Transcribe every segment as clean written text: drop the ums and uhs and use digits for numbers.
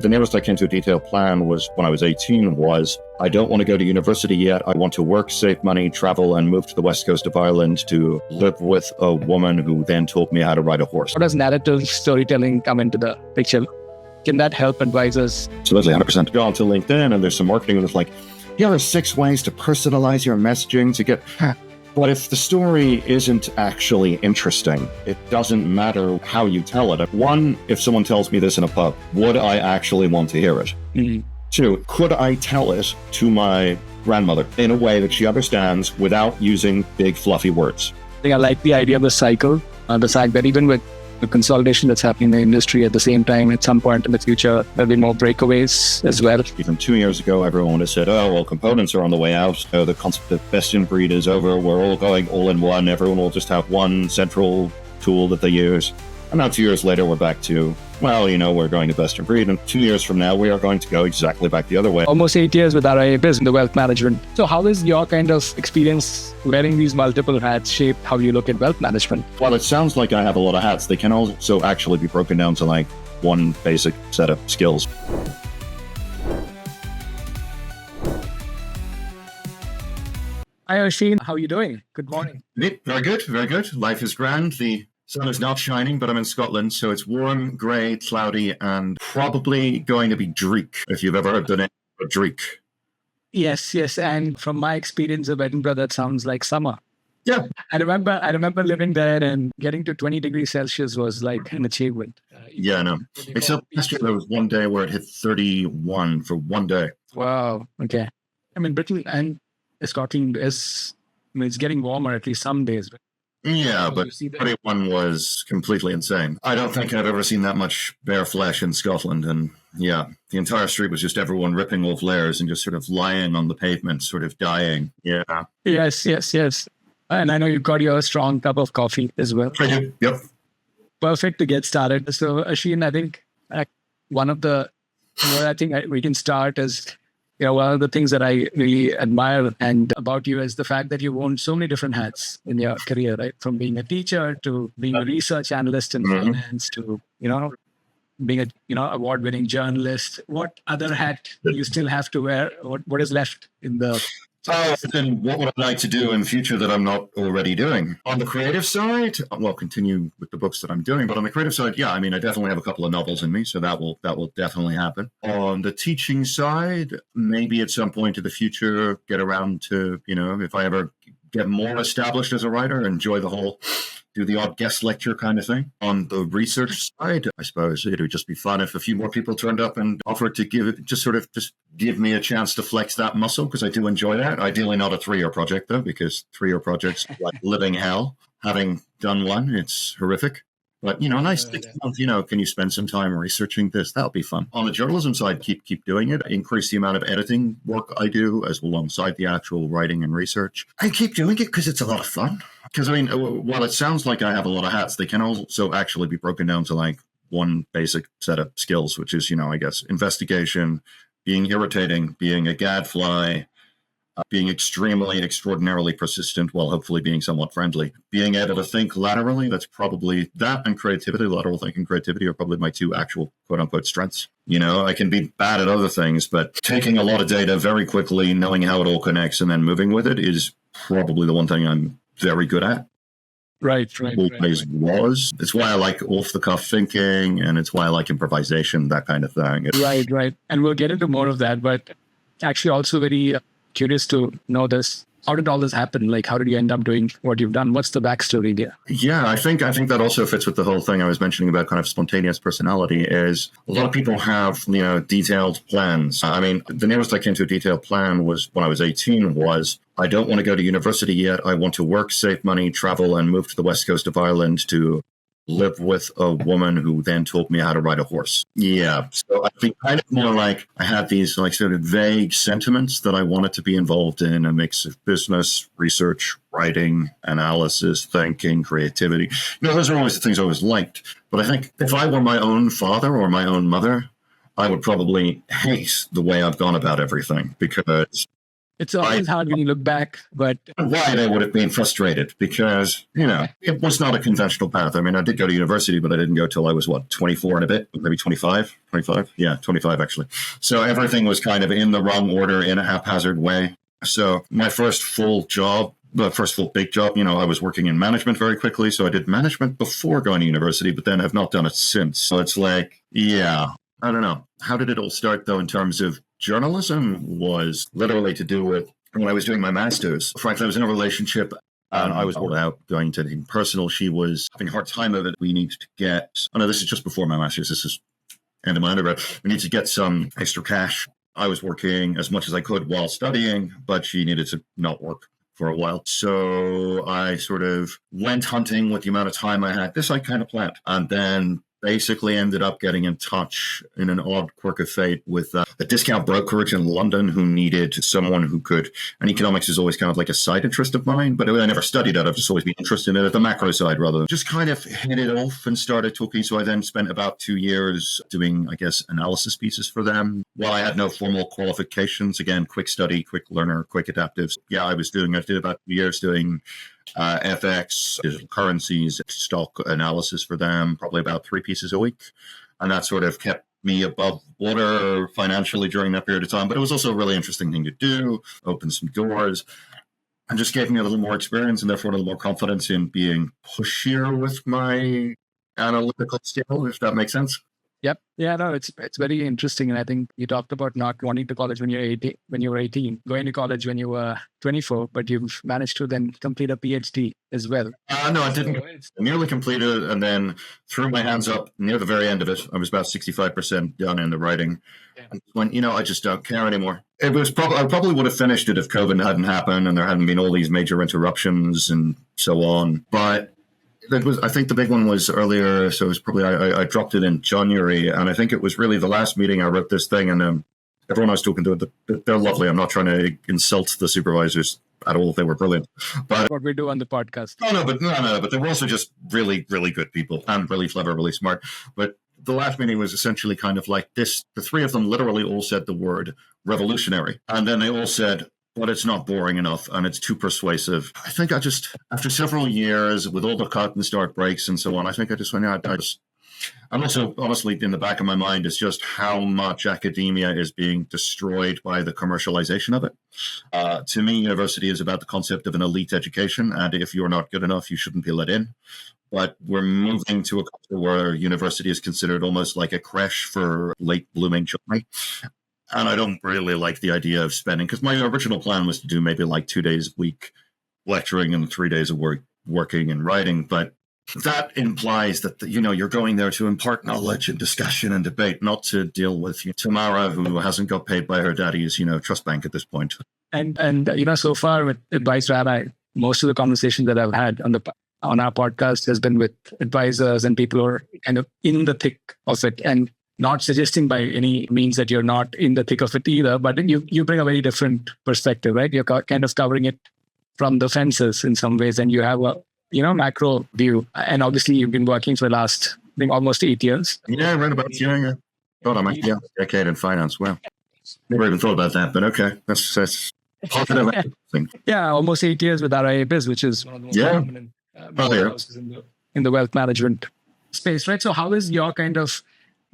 The nearest I came to a detailed plan was when I was 18 was, I don't want to go to university yet. I want to work, save money, travel, and move to the west coast of Ireland to live with a woman who then taught me how to ride a horse. How does narrative storytelling come into the picture? Can that help advisors? Absolutely, 100%. Go onto LinkedIn and there's some marketing that's like, here are 6 ways to personalize your messaging to get... But if the story isn't actually interesting, it doesn't matter how you tell it. 1, if someone tells me this in a pub, would I actually want to hear it? Mm-hmm. 2, could I tell it to my grandmother in a way that she understands without using big fluffy words? I think I like the idea of the cycle, the fact that even with the consolidation that's happening in the industry at the same time, at some point in the future, there'll be more breakaways as well. Even 2 years ago, everyone would have said, oh, well, components are on the way out. Oh, the concept of best in breed is over. We're all going all in one. Everyone will just have one central tool that they use. And now 2 years later, we're back to, well, we're going to best in breed. And 2 years from now, we are going to go exactly back the other way. Almost 8 years with RIABiz in the wealth management. So how is your kind of experience wearing these multiple hats shape how you look at wealth management? While it sounds like I have a lot of hats, they can also actually be broken down to like one basic set of skills. Hi, Oisín. How are you doing? Good morning. Very good, very good. Life is grand. The sun is not shining, but I'm in Scotland, so it's warm, grey, cloudy, and probably going to be dreek, if you've ever heard the name of dreek. Yes. And from my experience of Edinburgh, that sounds like summer. Yeah. I remember living there and getting to 20 degrees Celsius was like an achievement. Yeah, I know. Except last year there was one day where it hit 31 for one day. Wow. Okay. I mean, Britain and Scotland it's getting warmer at least some days. Yeah, but 21 was completely insane. I don't think I've ever seen that much bare flesh in Scotland. And yeah, the entire street was just everyone ripping off layers and just sort of lying on the pavement, sort of dying. Yeah. Yes. And I know you got your strong cup of coffee as well. I do. Yep. Perfect to get started. So, Oisín, I think one of the, we can start as, one of the things that I really admire and about you is the fact that you've worn so many different hats in your career, right? From being a teacher to being a research analyst in finance to, being a, award-winning journalist. What other hat do you still have to wear? What is left in the... Then what would I like to do in the future that I'm not already doing? On the creative side, well, continue with the books that I'm doing, but on the creative side, yeah, I definitely have a couple of novels in me, so that will definitely happen. On the teaching side, maybe at some point in the future, get around to, if I ever get more established as a writer, enjoy the whole, do the odd guest lecture kind of thing. On the research side, I suppose it would just be fun if a few more people turned up and offered to just give me a chance to flex that muscle, because I do enjoy that. Ideally not a 3-year project though, because 3-year projects are like living hell. Having done one, it's horrific. But, a nice 6 months, can you spend some time researching this? That'll be fun. On the journalism side, keep doing it. Increase the amount of editing work I do as alongside the actual writing and research. I keep doing it because it's a lot of fun. Because, while it sounds like I have a lot of hats, they can also actually be broken down to like one basic set of skills, which is, I guess, investigation, being irritating, being a gadfly, being extraordinarily persistent while hopefully being somewhat friendly, being able to think laterally. That's probably that, and creativity. Lateral thinking and creativity are probably my 2 actual quote unquote strengths. I can be bad at other things, but taking a lot of data very quickly, knowing how it all connects and then moving with it is probably the one thing I'm very good at. Right. Always was. It's why I like off the cuff thinking, and it's why I like improvisation, that kind of thing. Right. And we'll get into more of that, but actually also very curious to know this. How did all this happen? Like, how did you end up doing what you've done? What's the backstory there? Yeah, I think that also fits with the whole thing I was mentioning about kind of spontaneous personality. Is a lot of people have, detailed plans. The nearest I came to a detailed plan was when I was 18 was, I don't want to go to university yet. I want to work, save money, travel, and move to the west coast of Ireland to live with a woman who then taught me how to ride a horse. Yeah. So I think kind of more like I had these like sort of vague sentiments that I wanted to be involved in a mix of business, research, writing, analysis, thinking, creativity. Those are always the things I always liked. But I think if I were my own father or my own mother, I would probably hate the way I've gone about everything, because It's always hard when you look back, but why they would have been frustrated because, it was not a conventional path. I mean, I did go to university, but I didn't go till I was 24 and a bit, maybe 25. Yeah, 25 actually. So everything was kind of in the wrong order in a haphazard way. So my first full big job, I was working in management very quickly. So I did management before going to university, but then have not done it since. So it's like, yeah, I don't know. How did it all start though in terms of journalism was literally to do with when I was doing my master's. Frankly, I was in a relationship and I was pulled out going to anything personal. She was having a hard time of it. We need to this is just before my master's. This is end of my undergrad. We need to get some extra cash. I was working as much as I could while studying, but she needed to not work for a while. So I sort of went hunting with the amount of time I had. This I kind of planned. And then basically ended up getting in touch in an odd quirk of fate with a discount brokerage in London who needed someone who could, and economics is always kind of like a side interest of mine, but I never studied it. I've just always been interested in it at the macro side rather than just kind of hit it off and started talking. So I then spent about 2 years doing, I guess, analysis pieces for them. While I had no formal qualifications, again, quick study, quick learner, quick adaptives. Yeah, I did about 2 years doing FX, digital currencies, stock analysis for them, probably about 3 pieces a week. And that sort of kept me above water financially during that period of time. But it was also a really interesting thing to do, opened some doors, and just gave me a little more experience and therefore a little more confidence in being pushier with my analytical skill, if that makes sense. Yep. Yeah, no, it's very interesting. And I think you talked about not wanting to college when you were 18, going to college when you were 24, but you've managed to then complete a PhD as well. No, I didn't. I nearly completed it and then threw my hands up near the very end of it. I was about 65% done in the writing. Yeah. And when, I just don't care anymore. I probably would have finished it if COVID hadn't happened and there hadn't been all these major interruptions and so on. But I think the big one was earlier, so it was probably I dropped it in January, and I think it was really the last meeting I wrote this thing, and everyone I was talking to, they're lovely. I'm not trying to insult the supervisors at all; they were brilliant. But what we do on the podcast. But they were also just really, really good people and really clever, really smart. But the last meeting was essentially kind of like this: the 3 of them literally all said the word revolutionary, and then they all said, but it's not boring enough and it's too persuasive. I think after several years with all the cut and start breaks and so on, I think I just went out. I'm also, honestly, in the back of my mind is just how much academia is being destroyed by the commercialization of it. To me, university is about the concept of an elite education. And if you're not good enough, you shouldn't be let in. But we're moving to a culture where university is considered almost like a creche for late blooming children. And I don't really like the idea of spending, because my original plan was to do maybe like 2 days a week lecturing and 3 days of working and writing. But that implies that, you're going there to impart knowledge and discussion and debate, not to deal with Tamara, who hasn't got paid by her daddy's, trust bank at this point. And so far with Advice Rabbi, most of the conversations that I've had on our podcast has been with advisors and people who are kind of in the thick of it, and not suggesting by any means that you're not in the thick of it either, but you bring a very different perspective, right? You're kind of covering it from the fences in some ways, and you have a macro view. And obviously, you've been working for the last, I think, almost 8 years. Yeah, right about a decade in finance. Wow, never even thought about that, but okay, that's positive. Yeah, almost 8 years with RIABiz, which is one of the most prominent houses in the wealth management space, right? So, how is your kind of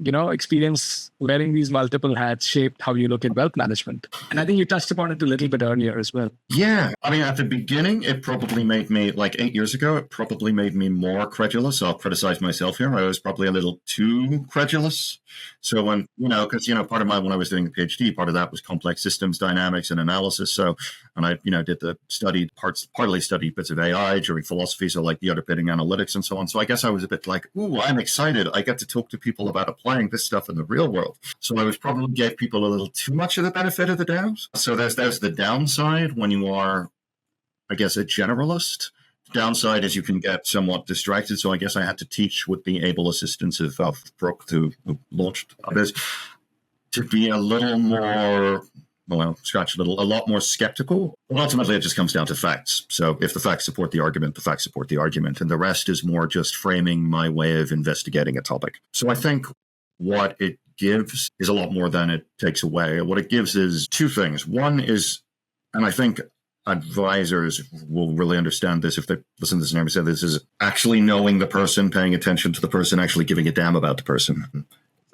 experience wearing these multiple hats shaped how you look at wealth management? And I think you touched upon it a little bit earlier as well. Yeah. I mean, at the beginning, it probably made me, like 8 years ago, it probably made me more credulous. I'll criticize myself here. I was probably a little too credulous. So when, because, part of when I was doing the PhD, part of that was complex systems dynamics and analysis. So, and I, partly studied bits of AI during philosophy. So like the underpinning analytics and so on. So I guess I was a bit like, ooh, I'm excited. I get to talk to people about applying this stuff in the real world. So I was probably gave people a little too much of the benefit of the doubt. So there's the downside when you are, I guess, a generalist. The downside is you can get somewhat distracted. So I guess I had to teach with the able assistance of Brooke, who launched this, to be a little more, a lot more skeptical. Well, ultimately, it just comes down to facts. So if the facts support the argument, the facts support the argument. And the rest is more just framing my way of investigating a topic. So I think what it gives is a lot more than it takes away. What it gives is 2 things. One is And I think advisors will really understand this if they listen to this and ever say this is actually knowing the person, paying attention to the person, actually giving a damn about the person.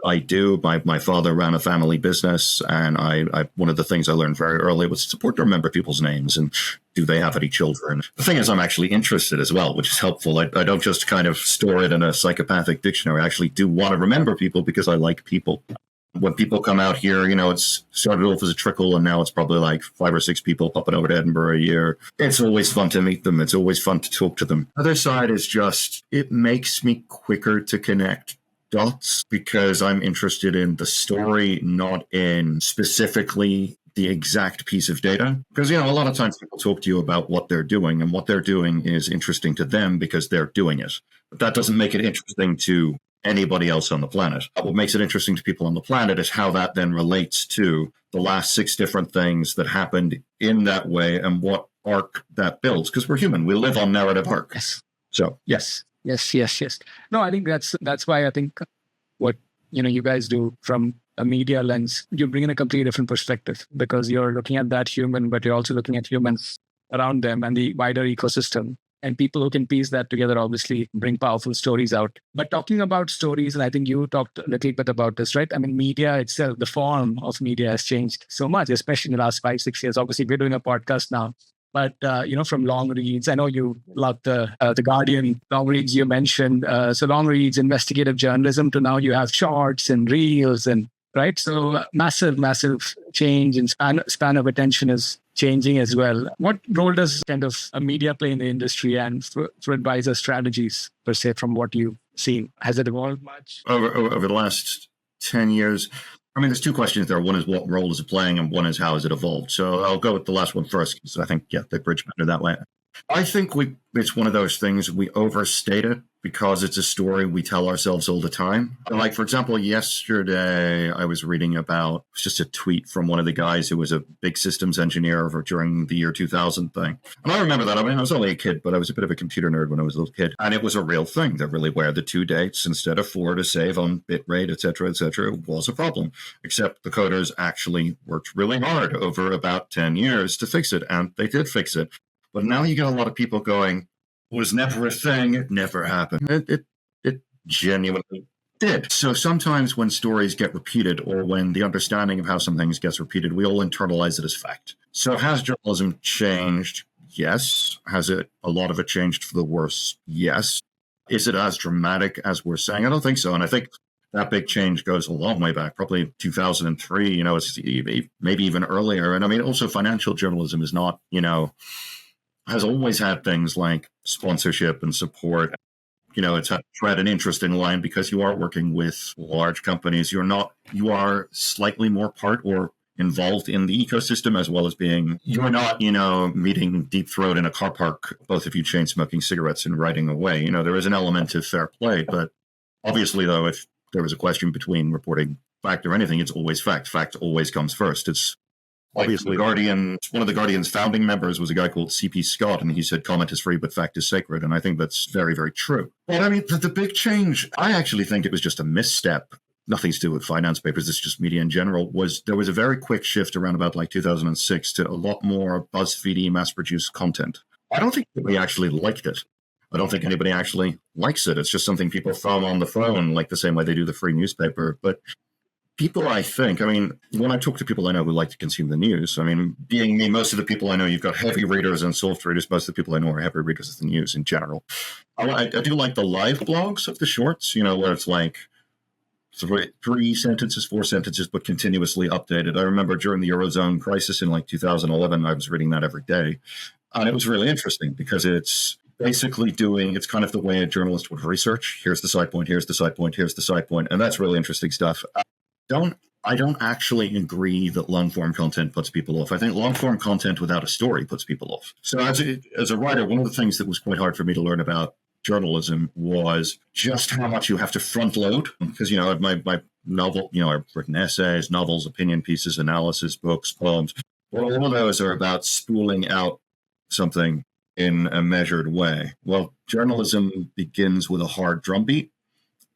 I do. My father ran a family business, and I one of the things I learned very early was it's important to remember people's names and do they have any children. The thing is, I'm actually interested as well, which is helpful. I don't just kind of store it in a psychopathic dictionary. I actually do want to remember people because I like people. When people come out here, it's started off as a trickle, and now it's probably like 5 or 6 people popping over to Edinburgh a year. It's always fun to meet them. It's always fun to talk to them. The other side is just, it makes me quicker to connect dots because I'm interested in the story, not in specifically the exact piece of data. Because, a lot of times people talk to you about what they're doing, and what they're doing is interesting to them because they're doing it. But that doesn't make it interesting to anybody else on the planet. What makes it interesting to people on the planet is how that then relates to the last 6 different things that happened in that way and what arc that builds. Because we're human. We live on narrative arc. Yes. So, yes. No, I think that's why I think what you guys do from a media lens, you bring in a completely different perspective because you're looking at that human, but you're also looking at humans around them and the wider ecosystem. And people who can piece that together obviously bring powerful stories out. But talking about stories, and I think you talked a little bit about this, right? I mean, media itself, the form of media has changed so much, especially in the last 5-6 years. Obviously, we're doing a podcast now. But, from long reads, I know you love the Guardian long reads you mentioned. So long reads, investigative journalism, to now you have shorts and reels and right. So massive change in span of attention is changing as well. What role does kind of a media play in the industry and for advisor strategies per se from what you've seen? Has it evolved much? Over the last 10 years, I mean, there's 2 questions there. One is what role is it playing, and one is how has it evolved? So I'll go with the last one first, because I think, they bridge better that way. I think it's one of those things we overstate it because it's a story we tell ourselves all the time. Like, for example, yesterday I was reading about just a tweet from one of the guys who was a big systems engineer during the year 2000 thing. And I remember that. I mean, I was only a kid, but I was a bit of a computer nerd when I was a little kid. And it was a real thing that really where the 2 dates instead of 4 to save on bitrate, et cetera, was a problem. Except the coders actually worked really hard over about 10 years to fix it. And they did fix it. But now you get a lot of people going, it was never a thing, it never happened. It genuinely did. So sometimes when stories get repeated or when the understanding of how some things gets repeated, we all internalize it as fact. So has journalism changed? Yes. Has a lot of it changed for the worse? Yes. Is it as dramatic as we're saying? I don't think so. And I think that big change goes a long way back, probably 2003, it's maybe even earlier. And I mean, also financial journalism is not, has always had things like sponsorship and support. It's had tread an interesting line because you are working with large companies. You are slightly more part or involved in the ecosystem as well as you're not, meeting Deep Throat in a car park, both of you chain smoking cigarettes and riding away. There is an element of fair play. But obviously, though, if there was a question between reporting fact or anything, it's always fact. Fact always comes first. It's obviously, one of the Guardian's founding members was a guy called C.P. Scott, and he said, comment is free, but fact is sacred. And I think that's very, very true. But I mean, the big change, I actually think it was just a misstep. Nothing to do with finance papers. It's just media in general. There was a very quick shift around about like 2006 to a lot more BuzzFeedy mass-produced content. I don't think anybody actually liked it. I don't think anybody actually likes it. It's just something people throw on the phone, like the same way they do the free newspaper. But people, I think, when I talk to people I know who like to consume the news, being me, most of the people I know, you've got heavy readers and soft readers. Most of the people I know are heavy readers of the news in general. I do like the live blogs of the shorts, where it's like 3 sentences, 4 sentences, but continuously updated. I remember during the Eurozone crisis in like 2011, I was reading that every day. And it was really interesting because it's basically it's kind of the way a journalist would research. Here's the side point, here's the side point, here's the side point. And that's really interesting stuff. I don't actually agree that long-form content puts people off. I think long-form content without a story puts people off. So as a writer, one of the things that was quite hard for me to learn about journalism was just how much you have to front load. Because, my novel, I've written essays, novels, opinion pieces, analysis, books, poems. Well, all of those are about spooling out something in a measured way. Well, journalism begins with a hard drum beat,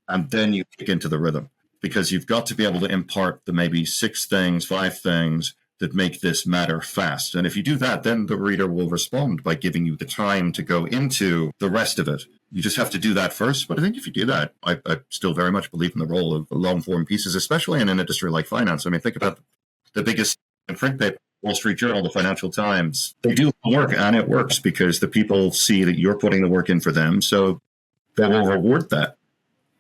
and then you kick into the rhythm. Because you've got to be able to impart the maybe 6 things, 5 things that make this matter fast. And if you do that, then the reader will respond by giving you the time to go into the rest of it. You just have to do that first. But I think if you do that, I still very much believe in the role of long form pieces, especially in an industry like finance. I mean, think about the biggest print paper, Wall Street Journal, the Financial Times. They do work, and it works because the people see that you're putting the work in for them. So they will reward that.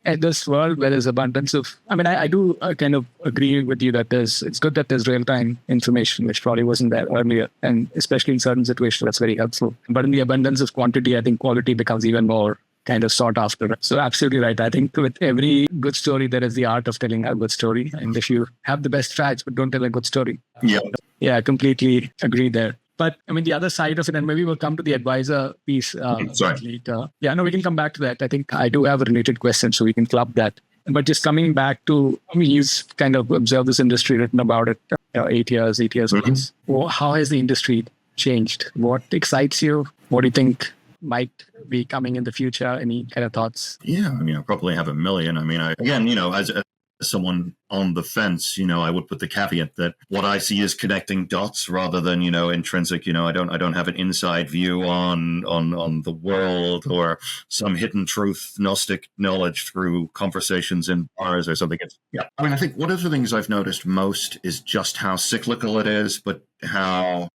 In this world where there's abundance of, I do kind of agree with you that it's good that there's real-time information, which probably wasn't there earlier. And especially in certain situations, that's very helpful. But in the abundance of quantity, I think quality becomes even more kind of sought after. So absolutely right. I think with every good story, there is the art of telling a good story. And if you have the best facts, but don't tell a good story. Yeah, I completely agree there. But the other side of it, and maybe we'll come to the advisor piece later. Yeah, no, we can come back to that. I think I do have a related question, so we can club that. But just coming back to, you've kind of observed this industry, written about it 8 years plus. Well, how has the industry changed? What excites you? What do you think might be coming in the future? Any kind of thoughts? Yeah, I probably have a million. As someone on the fence, I would put the caveat that what I see is connecting dots rather than, intrinsic. I don't have an inside view on the world or some hidden truth, Gnostic knowledge through conversations in bars or something. I think one of the things I've noticed most is just how cyclical it is, but how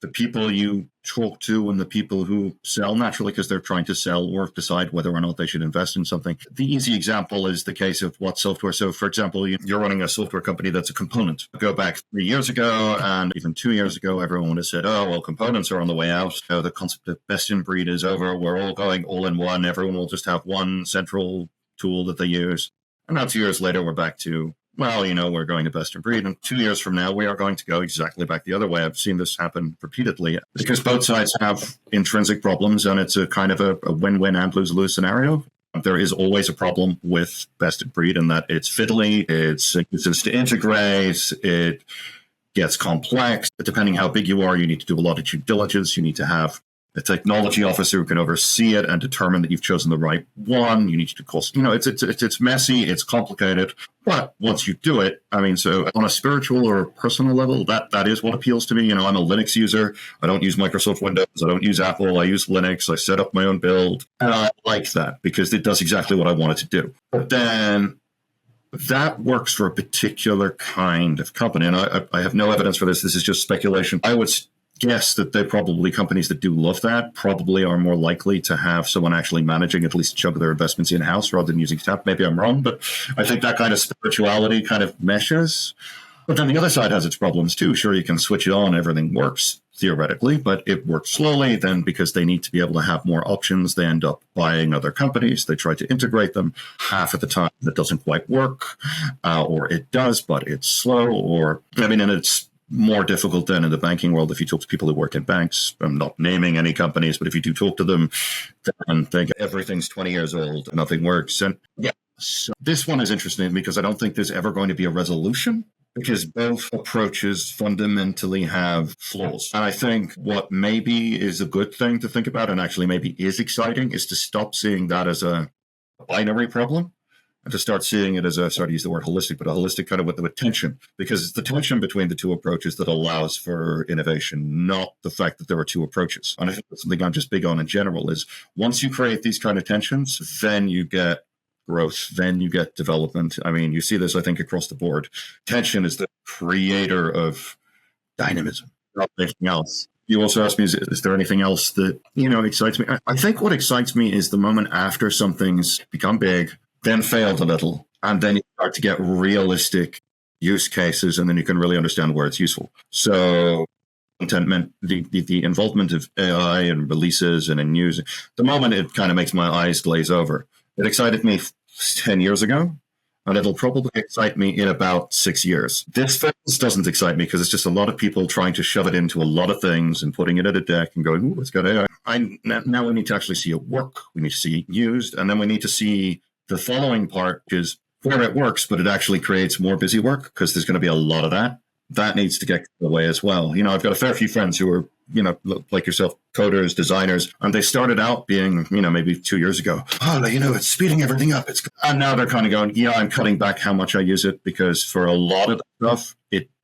the people you talk to and the people who sell, naturally because they're trying to sell or decide whether or not they should invest in something. The easy example is the case of what software. So, for example, you're running a software company that's a component. Go back 3 years ago and even 2 years ago, everyone would have said, oh, well, components are on the way out. The concept of best in breed is over. We're all going all in one. Everyone will just have one central tool that they use. And now 2 years later, we're back to, we're going to best in breed. And 2 years from now, we are going to go exactly back the other way. I've seen this happen repeatedly because both sides have intrinsic problems and it's a kind of a win-win and lose-lose scenario. There is always a problem with best in breed in that it's fiddly, it's to integrate, it gets complex. Depending how big you are, you need to do a lot of due diligence. You need to have a technology officer who can oversee it and determine that you've chosen the right one. You need to do cost. It's messy, it's complicated. But once you do it, so on a spiritual or personal level, that is what appeals to me. I'm a Linux user. I don't use Microsoft Windows. I don't use Apple. I use Linux. I set up my own build. And I like that because it does exactly what I want it to do. But then that works for a particular kind of company. And I have no evidence for this. This is just speculation. I would guess that companies that do love that probably are more likely to have someone actually managing at least a chunk of their investments in-house rather than using SAP. Maybe I'm wrong, but I think that kind of spirituality kind of meshes. But then the other side has its problems too. Sure, you can switch it on, everything works theoretically, but it works slowly. Then because they need to be able to have more options, they end up buying other companies. They try to integrate them. Half of the time that doesn't quite work, or it does, but it's slow, and it's more difficult than in the banking world. If you talk to people who work in banks, I'm not naming any companies, but if you do talk to them, then think everything's 20 years old, nothing works. And so this one is interesting because I don't think there's ever going to be a resolution because both approaches fundamentally have flaws. And I think what maybe is a good thing to think about and actually maybe is exciting is to stop seeing that as a binary problem. And to start seeing it as sorry to use the word holistic, but a holistic kind of with tension, because it's the tension between the two approaches that allows for innovation, not the fact that there are two approaches. And I think that's something I'm just big on in general is once you create these kind of tensions, then you get growth, then you get development. You see this, I think, across the board. Tension is the creator of dynamism, not anything else. You also asked me, is there anything else that, excites me? I think what excites me is the moment after something's become big, then failed a little, and then you start to get realistic use cases, and then you can really understand where it's useful. So content, the involvement of AI and releases and in news, the moment it kind of makes my eyes glaze over. It excited me 10 years ago, and it'll probably excite me in about 6 years. This doesn't excite me because it's just a lot of people trying to shove it into a lot of things and putting it at a deck and going, ooh, it's got AI. Now we need to actually see it work. We need to see it used, and then we need to see the following part, which is where it works, but it actually creates more busy work because there's going to be a lot of that. That needs to get away as well. I've got a fair few friends who are like yourself, coders, designers, and they started out being, maybe 2 years ago, it's speeding everything up. And now they're kind of going, yeah, I'm cutting back how much I use it, because for a lot of the stuff,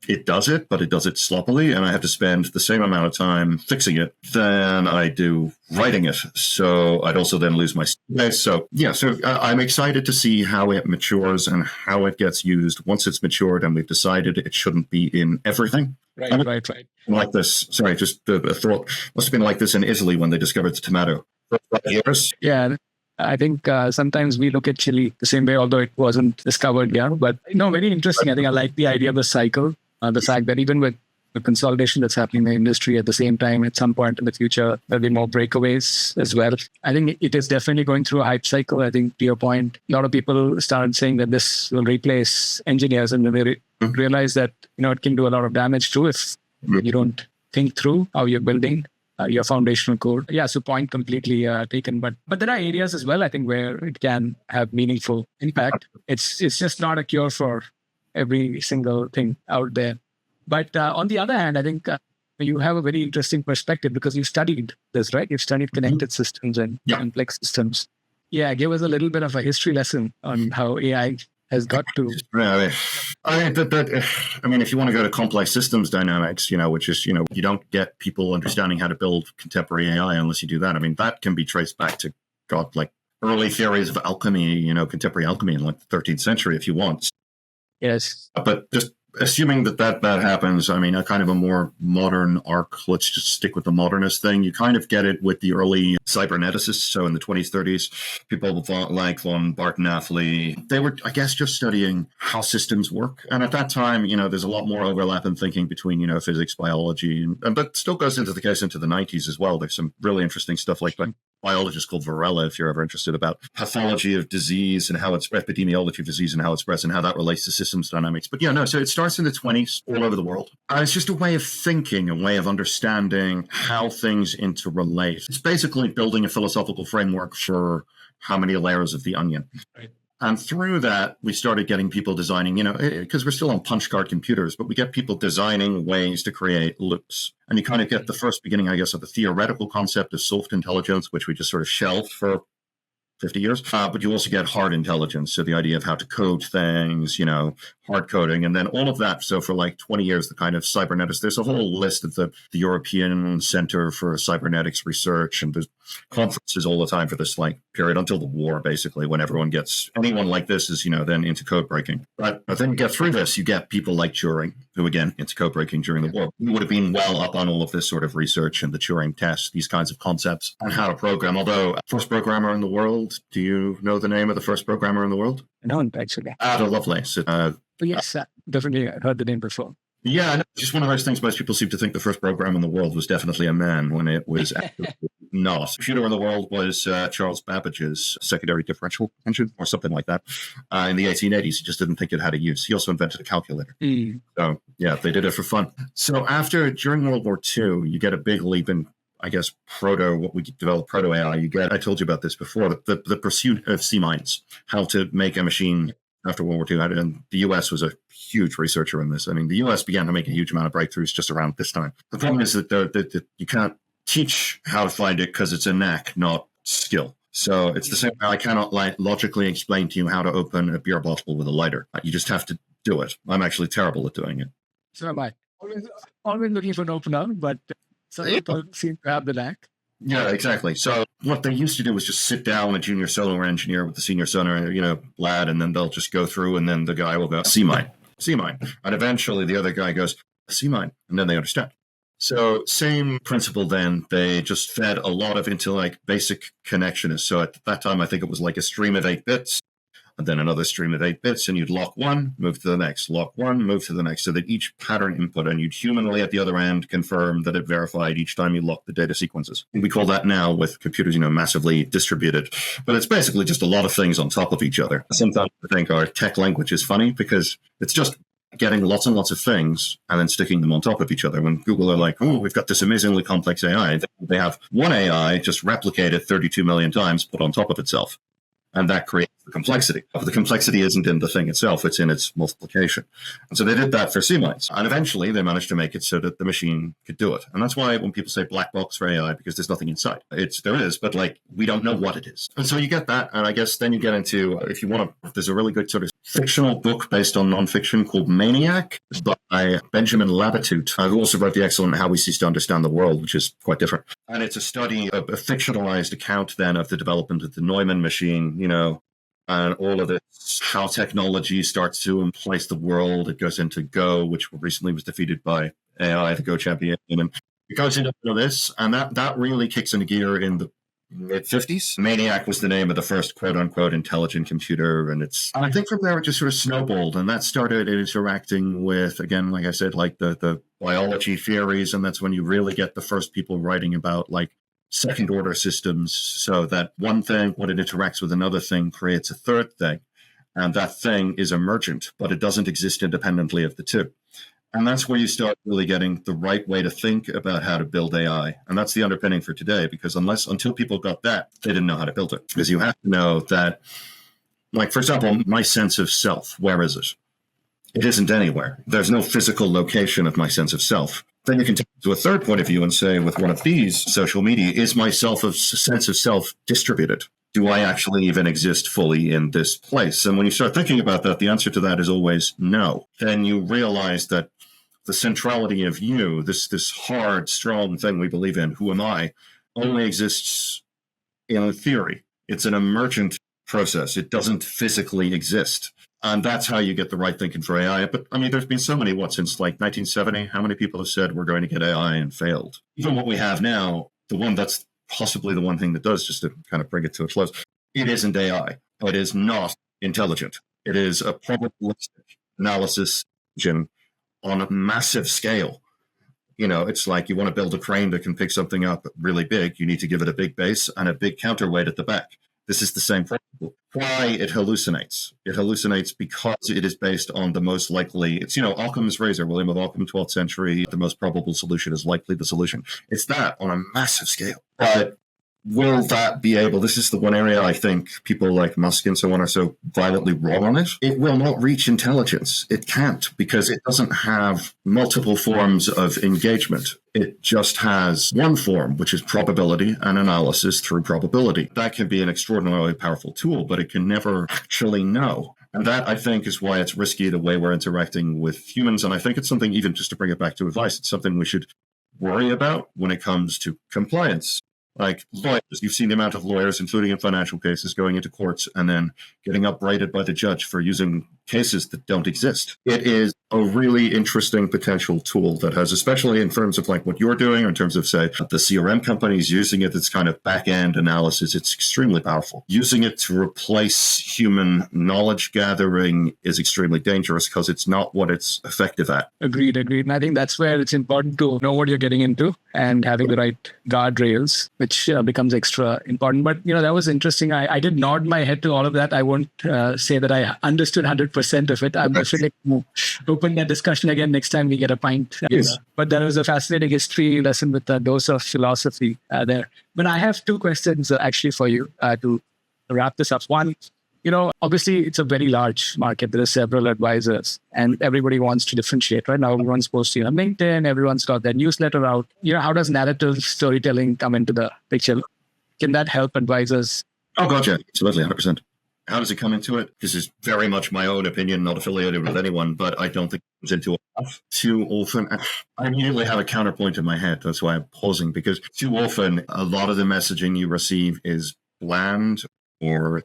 it does it, but it does it sloppily, and I have to spend the same amount of time fixing it than I do writing it. So I'd also then lose my space. So I'm excited to see how it matures and how it gets used once it's matured and we've decided it shouldn't be in everything. Right. Like this, sorry, just a thought. Must have been like this in Italy when they discovered the tomato. For 5 years. Yeah. I think sometimes we look at chili the same way, although it wasn't discovered yet. But very interesting. I think I like the idea of the cycle. The fact that even with the consolidation that's happening in the industry, at the same time, at some point in the future, there'll be more breakaways as well. I think it is definitely going through a hype cycle. I think, to your point, a lot of people started saying that this will replace engineers, and then they realize that it can do a lot of damage too if you don't think through how you're building your foundational code. Yeah, so point completely taken. But there are areas as well, I think, where it can have meaningful impact. It's just not a cure for every single thing out there. But on the other hand, I think you have a very interesting perspective because you studied this, right? You've studied connected systems and complex systems. Yeah, give us a little bit of a history lesson on how AI has got to. I mean, if you want to go to complex systems dynamics, which is, you don't get people understanding how to build contemporary AI unless you do that. I mean, that can be traced back to, like early theories of alchemy, contemporary alchemy in like the 13th century, if you want. Yes. But just assuming that happens, I mean, a kind of a more modern arc, let's just stick with the modernist thing. You kind of get it with the early cyberneticists. So in the 20s, 30s, people like von Barton-Affley, they were, I guess, just studying how systems work. And at that time, there's a lot more overlap in thinking between, physics, biology, but still goes into the into the 90s as well. There's some really interesting stuff like biologist called Varela, if you're ever interested, about pathology of disease and how it's epidemiology of disease and how it's spreads and how that relates to systems dynamics. But so it starts in the 20s all over the world. It's just a way of thinking, a way of understanding how things interrelate. It's basically building a philosophical framework for how many layers of the onion. Right. And through that, we started getting people designing, because we're still on punch card computers, but we get people designing ways to create loops. And you kind of get the first beginning, I guess, of the theoretical concept of soft intelligence, which we just sort of shelved for 50 years. But you also get hard intelligence. So the idea of how to code things, hard coding, and then all of that. So for like 20 years, the kind of cybernetics, there's a whole list of the European Center for Cybernetics Research, and there's conferences all the time for this period until the war, basically, when anyone like this is, then into code breaking. But then you get through this, you get people like Turing, who again, into code breaking during the war. We would have been well up on all of this sort of research and the Turing test, these kinds of concepts on how to program. Although, first programmer in the world, do you know the name of the first programmer in the world? I don't, actually. Ada Lovelace. Yes, definitely. I heard the name before. Yeah, no, just one of those things. Most people seem to think the first programmer in the world was definitely a man when it was actually not. Computer in the world was Charles Babbage's secondary differential engine or something like that in the 1880s. He just didn't think it had a use. He also invented a calculator. So, yeah, they did it for fun. So during World War II, you get a big leap in, I guess, what we developed proto-AI. I told you about this before, the pursuit of C-minds, how to make a machine after World War II. And the US was a huge researcher in this. I mean, the US began to make a huge amount of breakthroughs just around this time. The problem is that you can't teach how to find it because it's a knack, not skill. So it's the same. I cannot logically explain to you how to open a beer bottle with a lighter. You just have to do it. I'm actually terrible at doing it. So am I. Always looking for an opener, but some people seem to have the knack. Yeah, exactly. So what they used to do was just sit down a junior solar engineer with the senior solar, lad, and then they'll just go through, and then the guy will go, C-mine. And eventually the other guy goes, C-mine, and then they understand. So same principle then, they just fed a lot into basic connectionists. So at that time, I think it was like a stream of 8 bits, and then another stream of 8 bits, and you'd lock one, move to the next, lock one, move to the next, so that each pattern input, and you'd humanly at the other end confirm that it verified each time you locked the data sequences. We call that now with computers, massively distributed, but it's basically just a lot of things on top of each other. Sometimes I think our tech language is funny because it's just getting lots and lots of things and then sticking them on top of each other. When Google are like, oh, we've got this amazingly complex AI, they have one AI just replicated 32 million times, put on top of itself. And that creates the complexity. But the complexity isn't in the thing itself, it's in its multiplication. And so they did that for C-mites. And eventually they managed to make it so that the machine could do it. And that's why when people say black box for AI, because there's nothing inside. There is, but like we don't know what it is. And so you get that. And I guess then you get into, if you want to, there's a really good sort of fictional book based on nonfiction called Maniac by Benjamin Labatut, who also wrote the excellent How We Cease to Understand the World, which is quite different. And it's a study, a fictionalized account then of the development of the Neumann machine, and all of this, how technology starts to emplace the world. It goes into Go, which recently was defeated by AI, the Go champion. And it goes into this, and that really kicks into gear in the mid-50s. Maniac was the name of the first quote-unquote intelligent computer, and I think from there it just sort of snowballed, and that started interacting with, again, like I said, like the biology theories, and that's when you really get the first people writing about like second-order systems, so that one thing, when it interacts with another thing, creates a third thing, and that thing is emergent, but it doesn't exist independently of the two. And that's where you start really getting the right way to think about how to build AI. And that's the underpinning for today, because until people got that, they didn't know how to build it. Because you have to know that, like, for example, my sense of self, where is it? It isn't anywhere. There's no physical location of my sense of self. Then you can take it to a third point of view and say, with one of these, social media, is my sense of self distributed? Do I actually even exist fully in this place? And when you start thinking about that, the answer to that is always no. Then you realize that the centrality of you, this hard, strong thing we believe in, who am I, only exists in theory. It's an emergent process. It doesn't physically exist. And that's how you get the right thinking for AI. But I mean, there's been so many, since like 1970, how many people have said we're going to get AI and failed? Even what we have now, the one that's possibly the one thing that does, just to kind of bring it to a close, it isn't AI. It is not intelligent. It is a probabilistic analysis engine on a massive scale. It's like you want to build a crane that can pick something up really big. You need to give it a big base and a big counterweight at the back. This is the same principle. Why it hallucinates? It hallucinates because it is based on the most likely. It's, Occam's razor, William of Ockham, 12th century. The most probable solution is likely the solution. It's that on a massive scale. But will that be able? This is the one area I think people like Musk and so on are so violently wrong on it. It will not reach intelligence. It can't, because it doesn't have multiple forms of engagement. It just has one form, which is probability and analysis through probability. That can be an extraordinarily powerful tool, but it can never actually know. And that, I think, is why it's risky the way we're interacting with humans. And I think it's something, even just to bring it back to advice, it's something we should worry about when it comes to compliance. Like lawyers, you've seen the amount of lawyers, including in financial cases, going into courts and then getting upbraided by the judge for using cases that don't exist. It is a really interesting potential tool that has, especially in terms of like what you're doing, or in terms of, say, the CRM companies using it, it's kind of back-end analysis. It's extremely powerful. Using it to replace human knowledge gathering is extremely dangerous because it's not what it's effective at. Agreed. And I think that's where it's important to know what you're getting into and having the right guardrails, which becomes extra important. But, that was interesting. I did nod my head to all of that. I won't say that I understood 100% of it. I'm definitely open that discussion again next time we get a pint. Yes. But there was a fascinating history lesson with a dose of philosophy there. But I have two questions actually for you to wrap this up. One, obviously it's a very large market. There are several advisors and everybody wants to differentiate, right? Now everyone's posting on LinkedIn, everyone's got their newsletter out. How does narrative storytelling come into the picture? Can that help advisors? Oh, God, yeah, absolutely, 100%. How does it come into it? This is very much my own opinion, not affiliated with anyone, but I don't think it comes into it enough. Too often, I immediately have a counterpoint in my head. That's why I'm pausing, because too often, a lot of the messaging you receive is bland or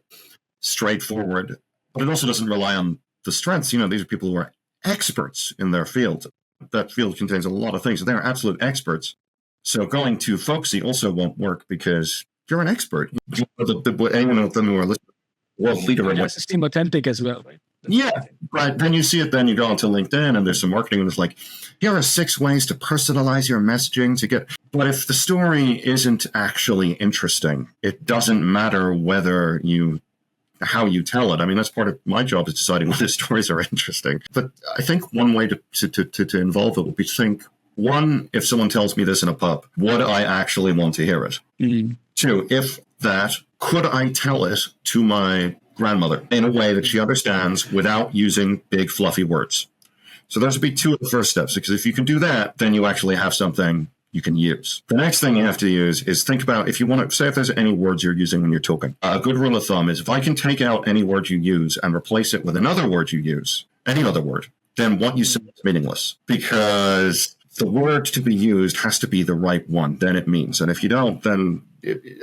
straightforward, but it also doesn't rely on the strengths. These are people who are experts in their field. That field contains a lot of things. They're absolute experts. So going too folksy also won't work because you're an expert. Anyone of them who are listening, world leader. It has to seem authentic as well, right? Yeah, right. Then you see it, then you go onto LinkedIn and there's some marketing and it's like, here are 6 ways to personalize your messaging to get. But if the story isn't actually interesting, it doesn't matter how you tell it. I mean, that's part of my job, is deciding whether stories are interesting. But I think one way to involve it would be to think, one, if someone tells me this in a pub, would I actually want to hear it? Mm-hmm. 2, if that, could I tell it to my grandmother in a way that she understands without using big, fluffy words. So those would be two of the first steps, because if you can do that, then you actually have something you can use. The next thing you have to use is think about, if you want to say if there's any words you're using when you're talking. A good rule of thumb is if I can take out any word you use and replace it with another word you use, any other word, then what you say is meaningless, because the word to be used has to be the right one. Then it means. And if you don't, then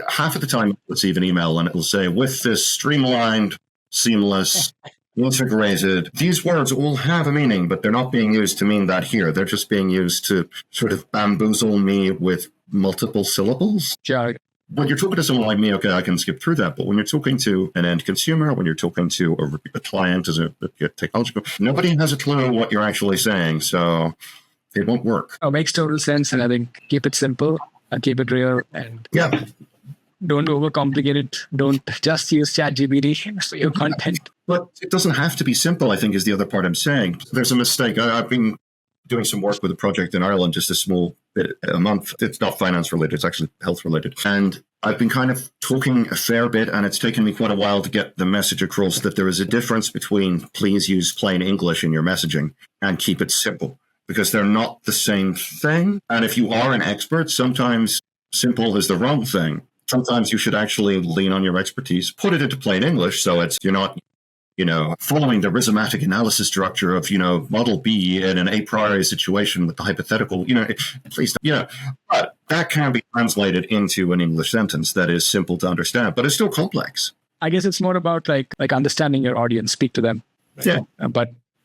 half of the time you'll receive an email and it will say, with this streamlined, seamless, integrated, these words all have a meaning, but they're not being used to mean that here. They're just being used to sort of bamboozle me with multiple syllables. Sure. When you're talking to someone like me, okay, I can skip through that. But when you're talking to an end consumer, when you're talking to a client as a technological, nobody has a clue what you're actually saying. So it won't work. Oh, makes total sense. And I think keep it simple and keep it real. And don't overcomplicate it. Don't just use ChatGPT for your content. But it doesn't have to be simple, I think, is the other part I'm saying. There's a mistake. I've been doing some work with a project in Ireland, just a small bit a month. It's not finance related, it's actually health related. And I've been kind of talking a fair bit, and it's taken me quite a while to get the message across that there is a difference between please use plain English in your messaging and keep it simple, because they're not the same thing. And if you are an expert, sometimes simple is the wrong thing. Sometimes you should actually lean on your expertise, put it into plain English, so you're not following the rhizomatic analysis structure of, model B in an a priori situation with the hypothetical, please, but that can be translated into an English sentence that is simple to understand, but it's still complex. I guess it's more about like understanding your audience, speak to them. Yeah.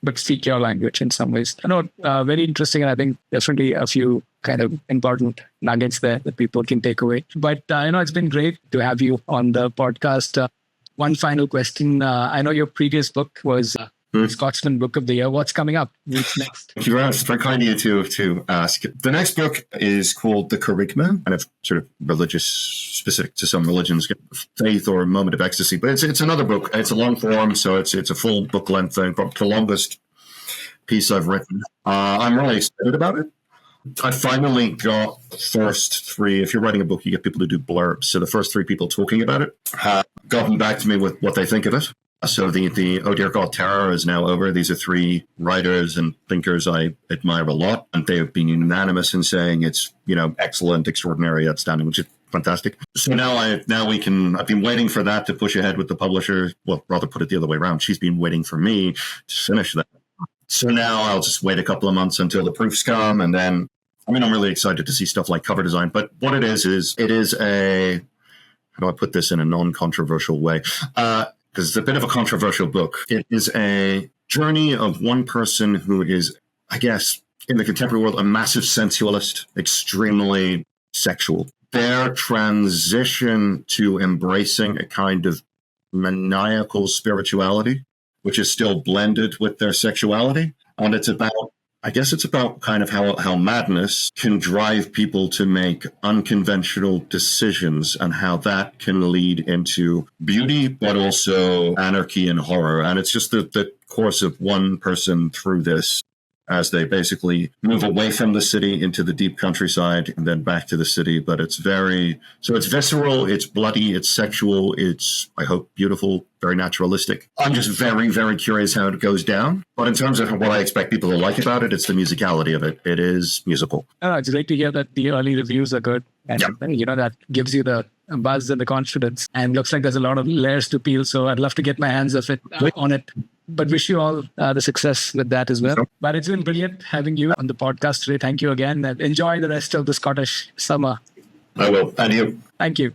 But speak your language in some ways. I know, very interesting. And I think definitely a few kind of important nuggets there that people can take away. But, it's been great to have you on the podcast. One final question. I know your previous book was Scotsman Book of the Year. What's coming up? What's next? Thank you very much. It's very kind of you to ask. The next book is called The Kerygma, and it's sort of religious, specific to some religions, faith or a moment of ecstasy. But it's another book. It's a long form, so it's a full book length thing, probably the longest piece I've written. I'm really excited about it. I finally got the first three. If you're writing a book, you get people to do blurbs. So the first three people talking about it have gotten back to me with what they think of it. So the Oh Dear God terror is now over. These are three writers and thinkers I admire a lot, and they have been unanimous in saying it's excellent, extraordinary, outstanding, which is fantastic. So I've been waiting for that to push ahead with the publisher. Well, rather put it the other way around. She's been waiting for me to finish that. So now I'll just wait a couple of months until the proofs come, and then I'm really excited to see stuff like cover design. But what it is a, how do I put this in a non-controversial way? Because it's a bit of a controversial book. It is a journey of one person who is, I guess, in the contemporary world, a massive sensualist, extremely sexual. Their transition to embracing a kind of maniacal spirituality, which is still blended with their sexuality. And it's about kind of how madness can drive people to make unconventional decisions, and how that can lead into beauty, but also anarchy and horror. And it's just the course of one person through this as they basically move away from the city into the deep countryside and then back to the city. But it's it's visceral, it's bloody, it's sexual, it's, I hope, beautiful, very naturalistic. I'm just very, very curious how it goes down. But in terms of what I expect people to like about it, it's the musicality of it. It is musical. Oh, it's great to hear that the early reviews are good. And, that gives you the buzz and the confidence. And looks like there's a lot of layers to peel. So I'd love to get my hands on it. But wish you all the success with that as well. Sure. But it's been brilliant having you on the podcast today. Thank you again. And enjoy the rest of the Scottish summer. I will. And you. Thank you.